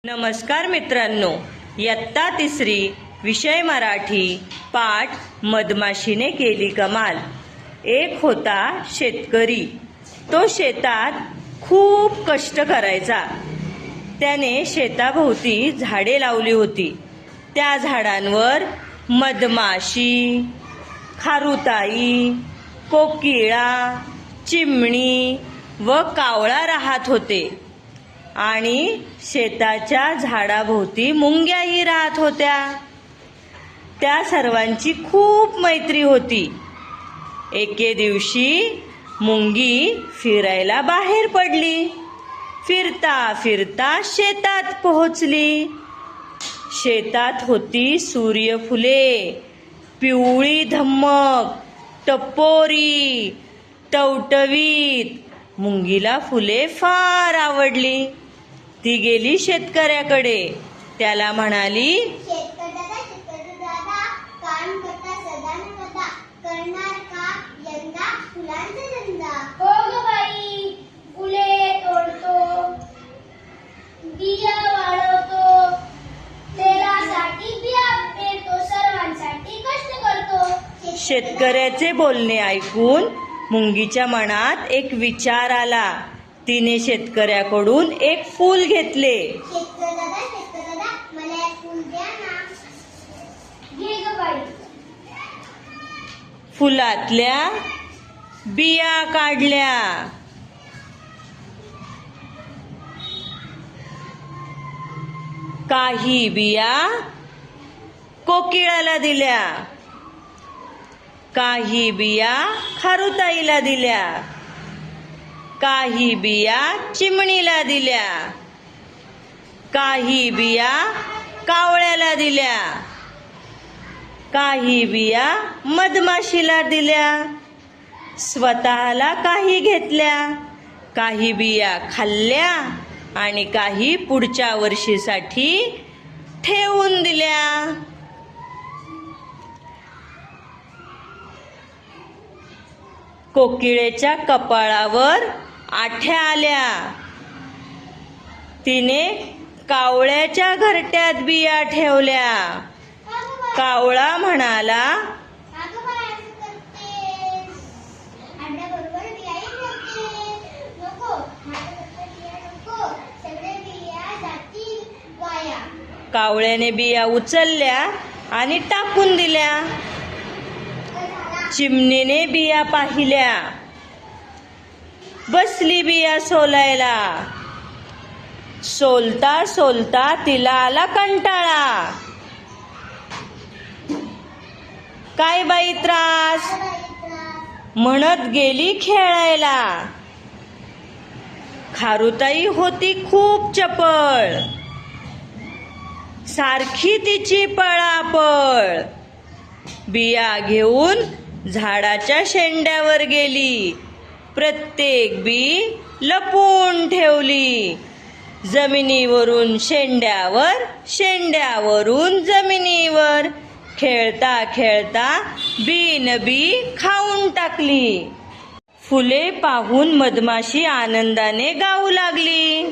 नमस्कार मित्रांनो, इयत्ता तिसरी विषय मराठी पाठ मधमाशीने केली कमाल। एक होता शेतकरी। तो शेतात खूप कष्ट करायचा। त्याने शेताभोवती झाडे लावली होती। त्या झाडांवर मधमाशी, खारुताई, कोकिळा, चिमणी व कावळा राहत होते आणि शेताच्या झाडाभोवती मुंग्याही राहत होत्या। त्या सर्वांची खूप मैत्री होती। एके दिवशी मुंगी फिरायला बाहेर पडली। फिरता फिरता शेतात पोहोचली। शेतात होती सूर्यफुले, पिवळी धम्मक, टपोरी, टवटवीत। मुंगीला फुले फार आवडली। ती गेली शेतकऱ्याकडे। त्याला म्हणाली, शेतकरी दादा, काम करता सदा न कदा, करणार का यंदा फुलांचा धंदा? हो ग बाई, फुले तोडतो, बिया वाढवतो, तेलासाठी बिया पेरतो, सर्वांसाठी कष्ट करतो। शेतकऱ्याचे बोलणे ऐकून मुंगीच्या मनात एक विचार आला। तिने शेतकऱ्याकडून एक फूल घेतले। शेतकरी दादा, मला एक फूल द्या ना। घे ग बाई। फुलातल्या बिया काढल्या। काही बिया कोकिळाला दिल्या, काही बिया खारुताईला दिल्या, काही बिया चिमणीला दिल्या, काही बिया कावळ्याला दिल्या, काही बिया मधमाशीला दिल्या। स्वतःला काही घेतल्या, काही बिया खाल्ल्या आणि काही पुढच्या वर्षीसाठी ठेवून दिल्या। कोकिळेच्या कपाळावर आठ्या आल्या। तिने कावळ्याच्या घरट्यात बिया ठेवल्या। कावळा म्हणाला, कावळ्याने बिया उचलल्या आणि टाकून दिल्या। चिमणीने बिया पाहिल्या, बसली बिया सोलायला। सोलता सोलता तिला आला कंटाळा। काय बाई त्रास, म्हणत गेली खेळायला। खारुताई होती खूप चपळ, सारखी तिची पळापळ। बिया घेऊन झाडाच्या शेंड्यावर गेली। प्रत्येक बी लपवून ठेवली। जमिनीवरून शेंड्यावर, शेंड्यावरून जमिनीवर। खेळता खेळता बी न बी खाऊन टाकली। फुले पाहून मधमाशी आनंदाने गाऊ लागली।